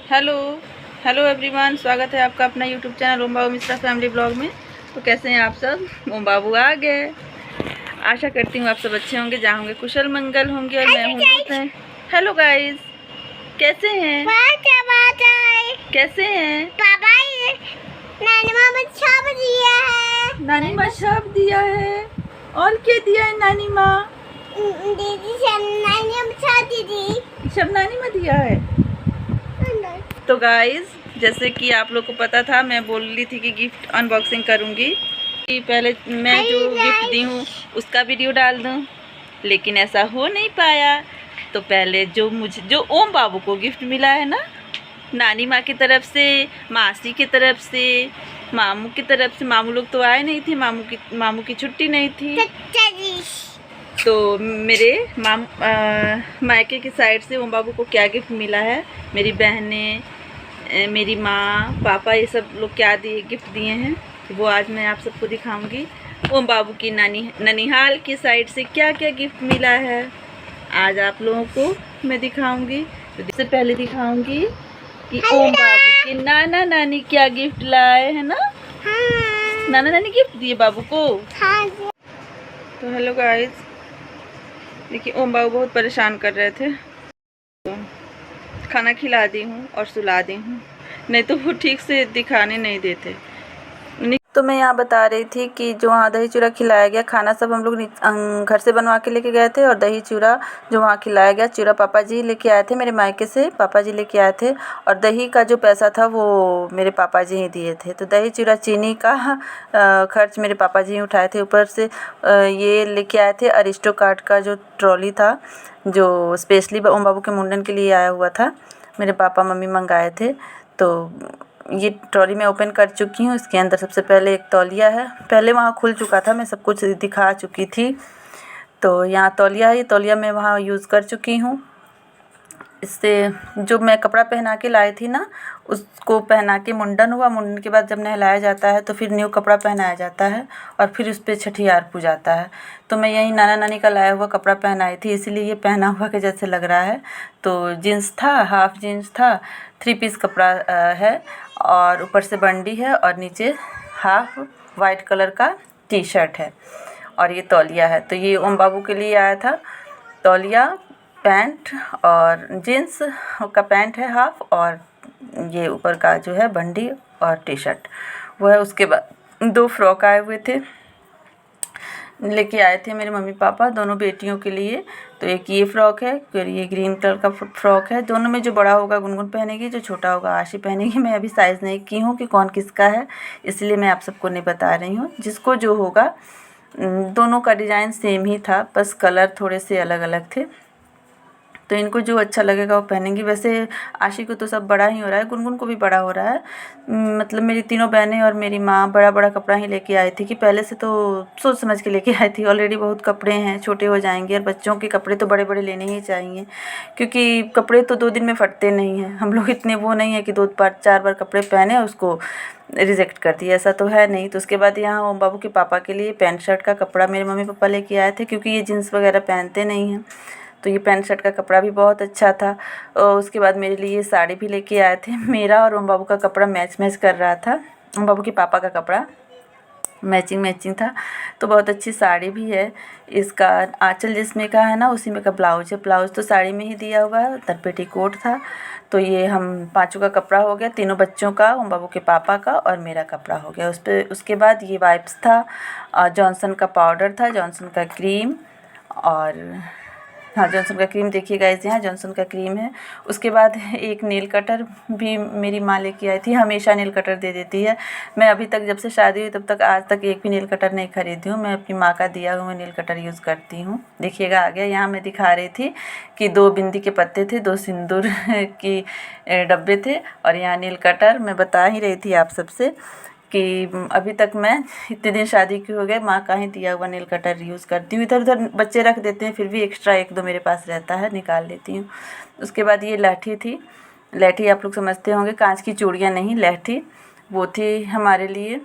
Hello hello everyone, स्वागत है आपका अपना यूट्यूब चैनल ओम बाबू मिश्रा फैमिली ब्लॉग में। तो कैसे हैं आप सब? ओम बाबू आ गए। आशा करती हूँ आप सब अच्छे होंगे, जहाँ होंगे कुशल मंगल होंगे। और मैं हूँ। हेलो गाइस, कैसे हैं? कैसे हैं? नानी माँ छाप दिया है। और क्या दिया है नानी माँ? दीदी सब नानी माँ दिया है। तो गाइस, जैसे कि आप लोग को पता था, मैं बोल रही थी कि गिफ्ट अनबॉक्सिंग करूंगी, कि पहले मैं जो गिफ्ट दी हूँ उसका वीडियो डाल दूं, लेकिन ऐसा हो नहीं पाया। तो पहले जो ओम बाबू को गिफ्ट मिला है ना, नानी माँ की तरफ से, मासी की तरफ से, मामू की तरफ से। मामू लोग तो आए नहीं थे, मामू की छुट्टी नहीं थी। तो मेरे मायके की साइड से ओम बाबू को क्या गिफ्ट मिला है, मेरी बहनें, मेरी माँ, पापा, ये सब लोग क्या दिए, गिफ्ट दिए हैं, वो आज मैं आप सबको दिखाऊंगी। ओम बाबू की ननिहाल की साइड से क्या क्या गिफ्ट मिला है, आज आप लोगों को मैं दिखाऊंगी। तो सबसे पहले दिखाऊंगी कि ओम बाबू के नाना नानी क्या गिफ्ट लाए हैं ना। नाना नानी गिफ्ट दिए बाबू को। तो हेलो गाइस, देखिए ओम बाबू बहुत परेशान कर रहे थे, तो खाना खिला दी हूँ और सुला दी हूँ, नहीं तो वो ठीक से दिखाने नहीं देते। तो मैं यहाँ बता रही थी कि जो वहाँ दही चूड़ा खिलाया गया, खाना सब हम लोग घर से बनवा के लेके गए थे, और दही चूड़ा जो वहाँ खिलाया गया, चूड़ा पापा जी लेके आए थे, मेरे मायके से पापा जी लेके आए थे। और दही का जो पैसा था वो मेरे पापा जी ही दिए थे। तो दही चूड़ा चीनी का खर्च मेरे पापा जी ही उठाए थे। ऊपर से ये लेके आए थे अरिस्टो कार्ट का जो ट्रॉली था, जो स्पेशली ओम बाबू के मुंडन के लिए आया हुआ था, मेरे पापा मम्मी मंगाए थे। तो ये ट्रॉली मैं ओपन कर चुकी हूँ। इसके अंदर सबसे पहले एक तौलिया है, पहले वहाँ खुल चुका था, मैं सब कुछ दिखा चुकी थी। तो यहाँ तौलिया है, ये तौलिया मैं वहाँ यूज़ कर चुकी हूँ। इससे जो मैं कपड़ा पहना के लाई थी ना, उसको पहना के मुंडन हुआ। मुंडन के बाद जब नहलाया जाता है तो फिर न्यू कपड़ा पहनाया जाता है, और फिर उस पर छठियार पूजाता है। तो मैं यही नाना नानी का लाया हुआ कपड़ा पहनाई थी, इसीलिए ये पहना हुआ के जैसे लग रहा है। तो जीन्स था, हाफ जीन्स था, 3 पीस कपड़ा है, और ऊपर से बंडी है, और नीचे हाफ वाइट कलर का टी शर्ट है, और ये तौलिया है। तो ये ओम बाबू के लिए आया था, तौलिया, पैंट और जीन्स का पैंट है हाफ, और ये ऊपर का जो है बंडी और टी शर्ट वो है। उसके बाद 2 फ्रॉक आए हुए थे, लेके आए थे मेरे मम्मी पापा दोनों बेटियों के लिए। तो एक ये फ़्रॉक है, फिर ये ग्रीन कलर का फ्रॉक है। दोनों में जो बड़ा होगा गुनगुन पहनेगी, जो छोटा होगा आशी पहनेगी। मैं अभी साइज़ नहीं की हूँ कि कौन किसका है, इसलिए मैं आप सबको नहीं बता रही हूँ। जिसको जो होगा, दोनों का डिज़ाइन सेम ही था, बस कलर थोड़े से अलग अलग थे। तो इनको जो अच्छा लगेगा वो पहनेंगी। वैसे आशी को तो सब बड़ा ही हो रहा है, गुनगुन को भी बड़ा हो रहा है। मतलब मेरी तीनों बहनें और मेरी माँ बड़ा बड़ा कपड़ा ही लेके आई थी, कि पहले से तो सोच समझ के लेके आई थी। ऑलरेडी बहुत कपड़े हैं, छोटे हो जाएंगे, और बच्चों के कपड़े तो बड़े बड़े लेने ही चाहिए, क्योंकि कपड़े तो 2 दिन में फटते नहीं हैं। हम लोग इतने वो नहीं है कि 2 बार 4 बार कपड़े पहने और उसको रिजेक्ट कर दिए, ऐसा तो है नहीं। तो उसके बाद यहाँ ओम बाबू के पापा के लिए पैंट शर्ट का कपड़ा मेरे मम्मी पापा लेके आए थे, क्योंकि ये जीन्स वगैरह पहनते नहीं हैं। तो ये पैंट शर्ट का कपड़ा भी बहुत अच्छा था। और उसके बाद मेरे लिए साड़ी भी लेके आए थे। मेरा और ओम बाबू का कपड़ा मैच मैच कर रहा था, ओम बाबू के पापा का कपड़ा मैचिंग था। तो बहुत अच्छी साड़ी भी है। इसका आँचल जिसमें का है ना, उसी में का ब्लाउज है। ब्लाउज तो साड़ी में ही दिया हुआ है, तर पेटीकोट था। तो ये हम 5 का कपड़ा हो गया, तीनों बच्चों का, ओम बाबू के पापा का और मेरा कपड़ा हो गया। उसके बाद ये वाइप्स था, जॉनसन का पाउडर था, जॉनसन का क्रीम, और हाँ जॉनसन का क्रीम देखिए गाइस, यहाँ जॉनसन का क्रीम है। उसके बाद एक नेल कटर भी मेरी माँ लेके आई थी, हमेशा नेल कटर दे देती है। मैं अभी तक जब से शादी हुई तब तक आज तक एक भी नेल कटर नहीं खरीदी हूँ, मैं अपनी माँ का दिया हुआ नेल कटर यूज़ करती हूँ। देखिएगा आ गया। यहाँ मैं दिखा रही थी कि 2 बिंदी के पत्ते थे, 2 सिंदूर की डब्बे थे, और यहाँ नेल कटर। मैं बता ही रही थी आप सबसे कि अभी तक मैं इतने दिन शादी के हो गए माँ का ही दिया हुआ नेल कटर यूज़ करती हूँ। इधर उधर बच्चे रख देते हैं, फिर भी एक्स्ट्रा 1-2 मेरे पास रहता है, निकाल लेती हूँ। उसके बाद ये लहठी थी। लहठी आप लोग समझते होंगे, कांच की चूड़ियाँ नहीं, लहठी वो थी हमारे लिए,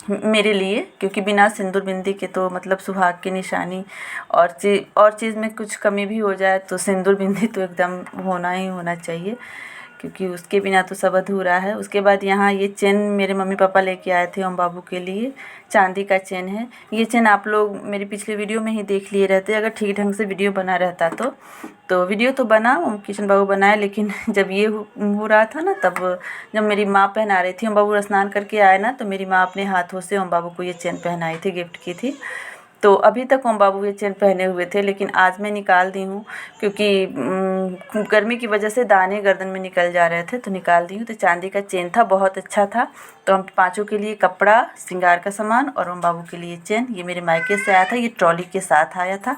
मेरे लिए, क्योंकि बिना सिंदूर बिंदी के तो मतलब सुहाग की निशानी। और चीज़ में कुछ कमी भी हो जाए तो सिंदूर बिंदी तो एकदम होना ही होना चाहिए, क्योंकि उसके बिना तो सब अधूरा है। उसके बाद यहाँ ये चेन मेरे मम्मी पापा लेके आए थे ओम बाबू के लिए, चांदी का चेन है। ये चेन आप लोग मेरी पिछले वीडियो में ही देख लिए रहते, अगर ठीक ढंग से वीडियो बना रहता तो वीडियो तो बना, किशन बाबू बनाए, लेकिन जब ये हो रहा था ना, तब जब मेरी माँ पहना रही थी, ओम बाबू स्नान करके आए ना, तो मेरी माँ अपने हाथों से ओम बाबू को ये चेन पहनाई थी, गिफ्ट की थी। तो अभी तक ओम बाबू ये चेन पहने हुए थे, लेकिन आज मैं निकाल दी हूँ क्योंकि गर्मी की वजह से दाने गर्दन में निकल जा रहे थे, तो निकाल दी हूँ। तो चांदी का चेन था, बहुत अच्छा था। तो हम पाँचों के लिए कपड़ा, श्रृंगार का सामान और ओम बाबू के लिए चेन, ये मेरे मायके से आया था, ये ट्रॉली के साथ आया था।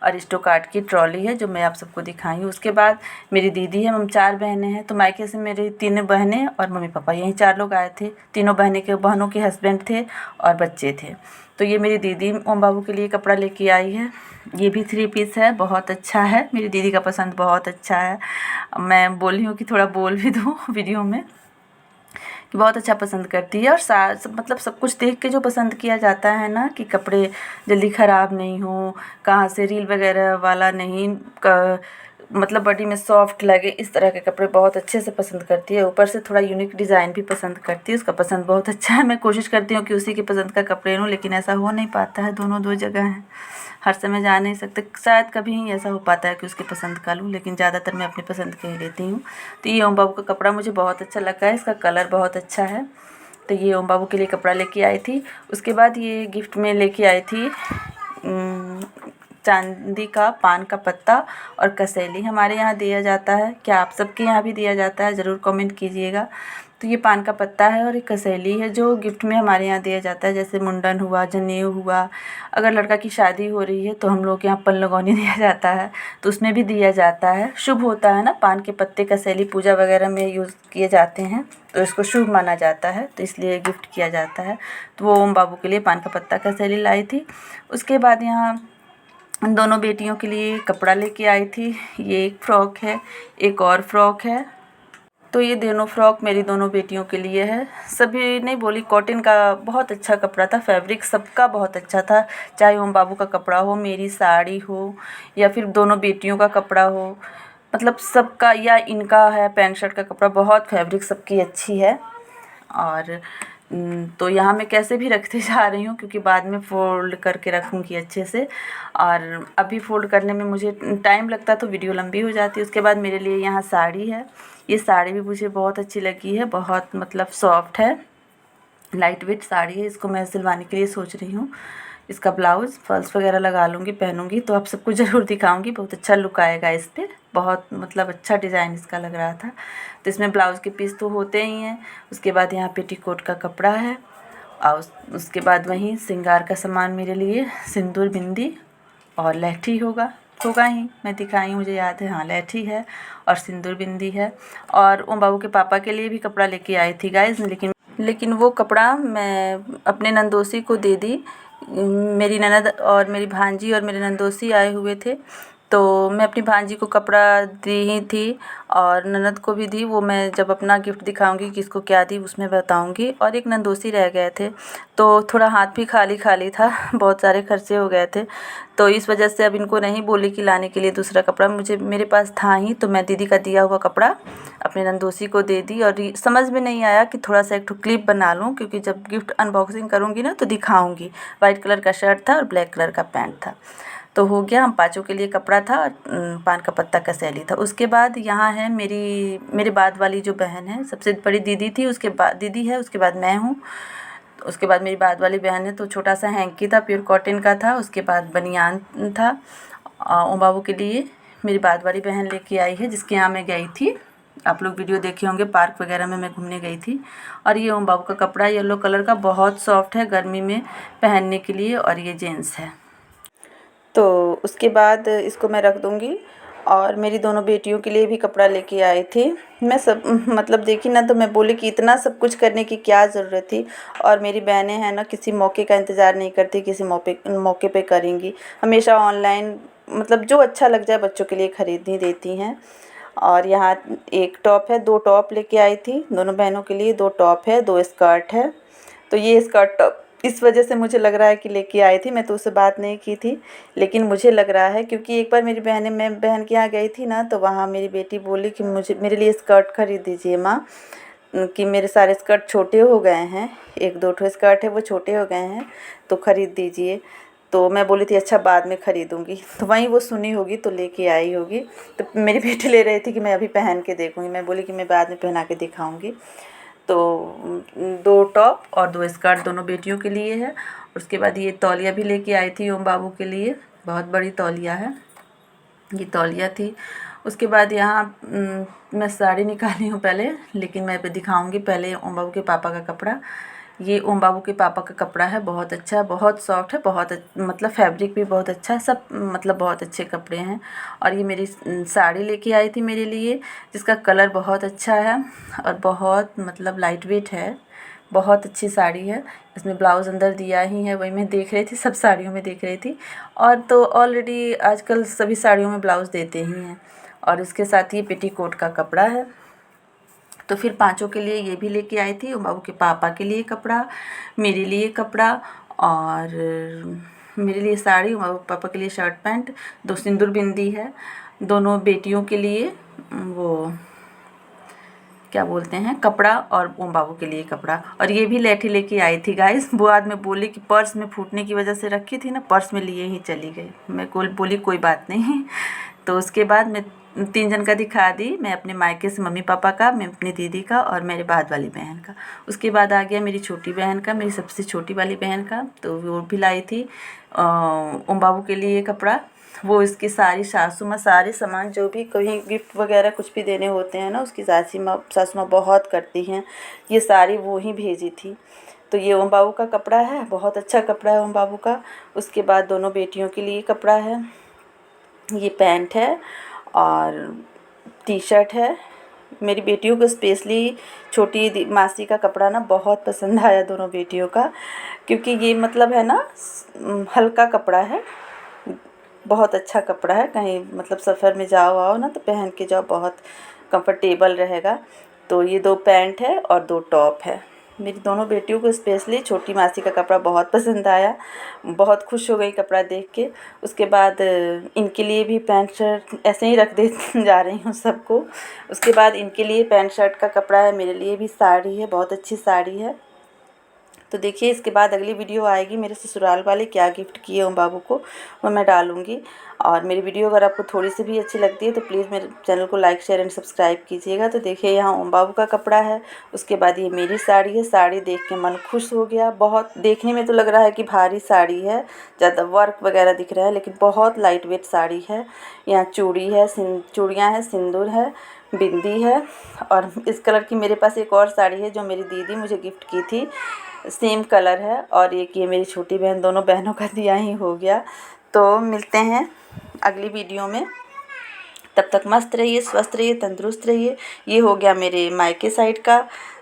अरिस्टोकार्ट की ट्रॉली है जो मैं आप सबको दिखाई हूँ। उसके बाद मेरी दीदी है, हम 4 बहनें हैं। तो मायके से मेरी 3 बहनें और मम्मी पापा, यहीं 4 लोग आए थे। तीनों बहनों के हस्बैंड थे और बच्चे थे। तो ये मेरी दीदी ओम बाबू के लिए कपड़ा लेके आई है। ये भी 3 पीस है, बहुत अच्छा है, मेरी दीदी का पसंद बहुत अच्छा है। मैं बोली हूँ कि थोड़ा बोल भी दूँ वीडियो में कि बहुत अच्छा पसंद करती है। और मतलब सब कुछ देख के जो पसंद किया जाता है ना, कि कपड़े जल्दी ख़राब नहीं हो, कहाँ से रील वगैरह वाला नहीं, मतलब बॉडी में सॉफ्ट लगे, इस तरह के कपड़े बहुत अच्छे से पसंद करती है। ऊपर से थोड़ा यूनिक डिज़ाइन भी पसंद करती है, उसका पसंद बहुत अच्छा है। मैं कोशिश करती हूँ कि उसी की पसंद का कपड़े लूँ, लेकिन ऐसा हो नहीं पाता है, दोनों 2 जगह हैं, हर समय जा नहीं सकते। शायद कभी ही ऐसा हो पाता है कि उसकी पसंद का लूँ, लेकिन ज़्यादातर मैं अपनी पसंद के ही लेती हूँ। तो ये ओम बाबू का कपड़ा मुझे बहुत अच्छा लगा है, इसका कलर बहुत अच्छा है। तो ये ओम बाबू के लिए कपड़ा लेके आई थी। उसके बाद ये गिफ्ट में लेके आई थी चांदी का पान का पत्ता और कसेली। हमारे यहाँ दिया जाता है, क्या आप सबके यहाँ भी दिया जाता है, ज़रूर कमेंट कीजिएगा। तो ये पान का पत्ता है और एक कसेली है जो गिफ्ट में हमारे यहाँ दिया जाता है। जैसे मुंडन हुआ, जनेऊ हुआ, अगर लड़का की शादी हो रही है तो हम लोग के यहाँ पल्लगौनी दिया जाता है, तो उसमें भी दिया जाता है। शुभ होता है ना, पान के पत्ते कसेली पूजा वगैरह में यूज़ किए जाते हैं, तो इसको शुभ माना जाता है, तो इसलिए गिफ्ट किया जाता है। तो वो ओम बाबू के लिए पान का पत्ता कसेली लाई थी। उसके बाद यहाँ दोनों बेटियों के लिए कपड़ा लेके आई थी। ये एक फ़्रॉक है, एक और फ़्रॉक है। तो ये दोनों फ़्रॉक मेरी दोनों बेटियों के लिए है। सभी ने बोली कॉटन का बहुत अच्छा कपड़ा था, फैब्रिक सबका बहुत अच्छा था, चाहे ओम बाबू का कपड़ा हो, मेरी साड़ी हो, या फिर दोनों बेटियों का कपड़ा हो, मतलब सबका, या इनका है पैंट शर्ट का कपड़ा, बहुत फैब्रिक सबकी अच्छी है। और तो यहाँ मैं कैसे भी रखते जा रही हूँ, क्योंकि बाद में फ़ोल्ड करके रखूँगी अच्छे से, और अभी फ़ोल्ड करने में मुझे टाइम लगता तो वीडियो लंबी हो जाती। उसके बाद मेरे लिए यहाँ साड़ी है। ये साड़ी भी मुझे बहुत अच्छी लगी है, बहुत मतलब सॉफ्ट है, लाइट वेट साड़ी है। इसको मैं सिलवाने के लिए सोच रही हूँ। इसका ब्लाउज़ फॉल्स वगैरह लगा लूँगी, पहनूँगी तो आप सबको ज़रूर दिखाऊँगी, बहुत अच्छा लुक आएगा इस पर, बहुत मतलब अच्छा डिज़ाइन इसका लग रहा था। तो इसमें ब्लाउज़ के पीस तो होते ही हैं। उसके बाद यहाँ पेटीकोट का कपड़ा है, और उसके बाद वहीं श्रृंगार का सामान मेरे लिए, सिंदूर, बिंदी और लहठी होगा ही, मैं दिखाई, मुझे याद है, हाँ लहठी है और सिंदूर बिंदी है। और ओम बाबू के पापा के लिए भी कपड़ा लेके आई थी गाइज़, लेकिन वो कपड़ा मैं अपने नंदोसी को दे दी। मेरी ननद और मेरी भांजी और मेरे नंदोसी आए हुए थे, तो मैं अपनी भांजी को कपड़ा दी ही थी और ननद को भी दी। वो मैं जब अपना गिफ्ट दिखाऊंगी किसको क्या दी उसमें बताऊंगी। और एक नंदोसी रह गए थे, तो थोड़ा हाथ भी खाली खाली था, बहुत सारे खर्चे हो गए थे, तो इस वजह से अब इनको नहीं बोली कि लाने के लिए दूसरा कपड़ा, मेरे पास था ही, तो मैं दीदी का दिया हुआ कपड़ा अपने नंदोसी को दे दी। और समझ में नहीं आया कि थोड़ा सा एक ठो क्लिप बना लूँ, क्योंकि जब गिफ्ट अनबॉक्सिंग करूँगी ना तो दिखाऊँगी। वाइट कलर का शर्ट था और ब्लैक कलर का पैंट था। तो हो गया, हम पाँचों के लिए कपड़ा था और पान का पत्ता कसेली था। उसके बाद यहाँ है मेरे बाद वाली जो बहन है, सबसे बड़ी दीदी थी, उसके बाद दीदी है, उसके बाद मैं हूँ, उसके बाद मेरी बाद वाली बहन है। तो छोटा सा हैंकी था, प्योर कॉटन का था। उसके बाद बनियान था ओम बाबू के लिए, मेरी बाद वाली बहन लेके आई है, जिसके यहाँ मैं गई थी, आप लोग वीडियो देखे होंगे, पार्क वगैरह में मैं घूमने गई थी। और ये ओम बाबू का कपड़ा येलो कलर का, बहुत सॉफ्ट है गर्मी में पहनने के लिए, और ये जेंट्स है। तो उसके बाद इसको मैं रख दूँगी। और मेरी दोनों बेटियों के लिए भी कपड़ा लेके आई थी। मैं सब मतलब देखी ना, तो मैं बोली कि इतना सब कुछ करने की क्या ज़रूरत थी। और मेरी बहनें हैं ना, किसी मौके का इंतज़ार नहीं करती, किसी मौके पे करेंगी, हमेशा ऑनलाइन मतलब जो अच्छा लग जाए बच्चों के लिए ख़रीद ही देती हैं। और यहाँ एक टॉप है, 2 टॉप लेके आई थी दोनों बहनों के लिए, 2 टॉप है, 2 स्कर्ट है। तो ये स्कर्ट टॉप इस वजह से मुझे लग रहा है कि लेके आई थी। मैं तो उससे बात नहीं की थी, लेकिन मुझे लग रहा है क्योंकि एक बार मेरी मैं बहन के यहाँ गई थी ना, तो वहाँ मेरी बेटी बोली कि मुझे मेरे लिए स्कर्ट खरीद दीजिए माँ, कि मेरे सारे स्कर्ट छोटे हो गए हैं, 1-2 ठो स्कर्ट है वो छोटे हो गए हैं, तो ख़रीद दीजिए। तो मैं बोली थी अच्छा बाद में ख़रीदूँगी, तो वहीं वो सुनी होगी तो लेके आई होगी। तो मेरी बेटी ले रही थी कि मैं अभी पहन के देखूँगी, मैं बोली कि मैं बाद में पहना के दिखाऊँगी। तो 2 टॉप और 2 स्कर्ट दोनों बेटियों के लिए है। उसके बाद ये तौलिया भी लेके आई थी ओम बाबू के लिए, बहुत बड़ी तौलिया है, ये तौलिया थी। उसके बाद यहाँ मैं साड़ी निकाली हूँ पहले, लेकिन मैं दिखाऊंगी पहले ओम बाबू के पापा का कपड़ा। ये ओम बाबू के पापा का कपड़ा है, बहुत अच्छा है, बहुत सॉफ्ट है, बहुत मतलब फैब्रिक भी बहुत अच्छा है, सब मतलब बहुत अच्छे कपड़े हैं। और ये मेरी साड़ी लेके आई थी मेरे लिए, जिसका कलर बहुत अच्छा है और बहुत मतलब लाइट वेट है, बहुत अच्छी साड़ी है। इसमें ब्लाउज़ अंदर दिया ही है, वही मैं देख रही थी, सब साड़ियों में देख रही थी। और तो ऑलरेडी आजकल सभी साड़ियों में ब्लाउज़ देते ही हैं। और इसके साथ ये पेटीकोट का कपड़ा है। तो फिर पाँचों के लिए ये भी लेके आई थी, ओम बाबू के पापा के लिए कपड़ा, मेरे लिए कपड़ा और मेरे लिए साड़ी, ओम बाबू के पापा के लिए शर्ट पैंट, 2 सिंदूर बिंदी है, दोनों बेटियों के लिए वो क्या बोलते हैं कपड़ा, और ओम बाबू के लिए कपड़ा। और ये भी लैठी लेके आई थी गाइस। वो बाद में बोली कि पर्स में फूटने की वजह से रखी थी ना, पर्स में लिए ही चली गई। मैं बोली कोई बात नहीं। तो उसके बाद मैं 3 जन का दिखा दी, मैं अपने मायके से मम्मी पापा का, मैं अपनी दीदी का और मेरे बाद वाली बहन का। उसके बाद आ गया मेरी छोटी बहन का, मेरी सबसे छोटी वाली बहन का, तो वो भी लाई थी ओम बाबू के लिए कपड़ा। वो इसकी सारी सासू माँ सारे सामान जो भी कहीं गिफ्ट वगैरह कुछ भी देने होते हैं ना, उसकी सासू माँ बहुत करती हैं, ये सारी वो ही भेजी थी। तो ये ओम बाबू का कपड़ा है, बहुत अच्छा कपड़ा है ओम बाबू का। उसके बाद दोनों बेटियों के लिए कपड़ा है, ये पैंट है और टी शर्ट है। मेरी बेटियों को स्पेशली छोटी मासी का कपड़ा ना बहुत पसंद आया दोनों बेटियों का, क्योंकि ये मतलब है ना हल्का कपड़ा है, बहुत अच्छा कपड़ा है, कहीं मतलब सफ़र में जाओ आओ ना तो पहन के जाओ, बहुत कंफर्टेबल रहेगा। तो ये 2 पैंट है और 2 टॉप है। मेरी दोनों बेटियों को स्पेशली छोटी मासी का कपड़ा बहुत पसंद आया, बहुत खुश हो गई कपड़ा देख के। उसके बाद इनके लिए भी पैंट शर्ट ऐसे ही रख दे जा रही हूँ सबको। उसके बाद इनके लिए पैंट शर्ट का कपड़ा है, मेरे लिए भी साड़ी है, बहुत अच्छी साड़ी है। तो देखिए इसके बाद अगली वीडियो आएगी, मेरे ससुराल वाले क्या गिफ्ट किए ओम बाबू को, वो मैं डालूँगी। और मेरी वीडियो अगर आपको थोड़ी सी भी अच्छी लगती है तो प्लीज़ मेरे चैनल को लाइक शेयर एंड सब्सक्राइब कीजिएगा। तो देखिए यहाँ ओम बाबू का कपड़ा है, उसके बाद ये मेरी साड़ी है। साड़ी देख के मन खुश हो गया, बहुत देखने में तो लग रहा है कि भारी साड़ी है, ज़्यादा वर्क वगैरह दिख रहा है, लेकिन बहुत लाइट वेट साड़ी है। यहाँ चूड़ी है, चूड़ियाँ हैं, सिंदूर है, बिंदी है। और इस कलर की मेरे पास एक और साड़ी है जो मेरी दीदी मुझे गिफ्ट की थी, सेम कलर है। और एक ये मेरी छोटी बहन, दोनों बहनों का दिया ही हो गया। तो मिलते हैं अगली वीडियो में, तब तक मस्त रहिए, स्वस्थ रहिए, तंदुरुस्त रहिए। ये हो गया मेरे मायके साइड का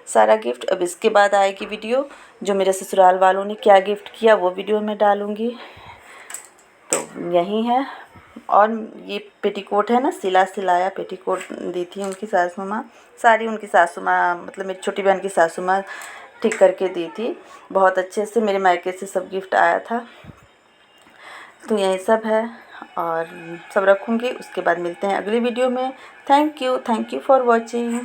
सारा गिफ्ट। अब इसके बाद आएगी वीडियो जो मेरे ससुराल वालों ने क्या गिफ्ट किया, वो वीडियो मैं डालूँगी। तो यही है। और ये पेटीकोट है ना, सिलाया पेटीकोट दी थी उनकी सासू माँ, सारी उनकी सासू माँ मतलब मेरी छोटी बहन की सासू माँ ठीक करके दी थी, बहुत अच्छे से मेरे मायके से सब गिफ्ट आया था। तो यही सब है और सब रखूँगी। उसके बाद मिलते हैं अगली वीडियो में। Thank you for watching.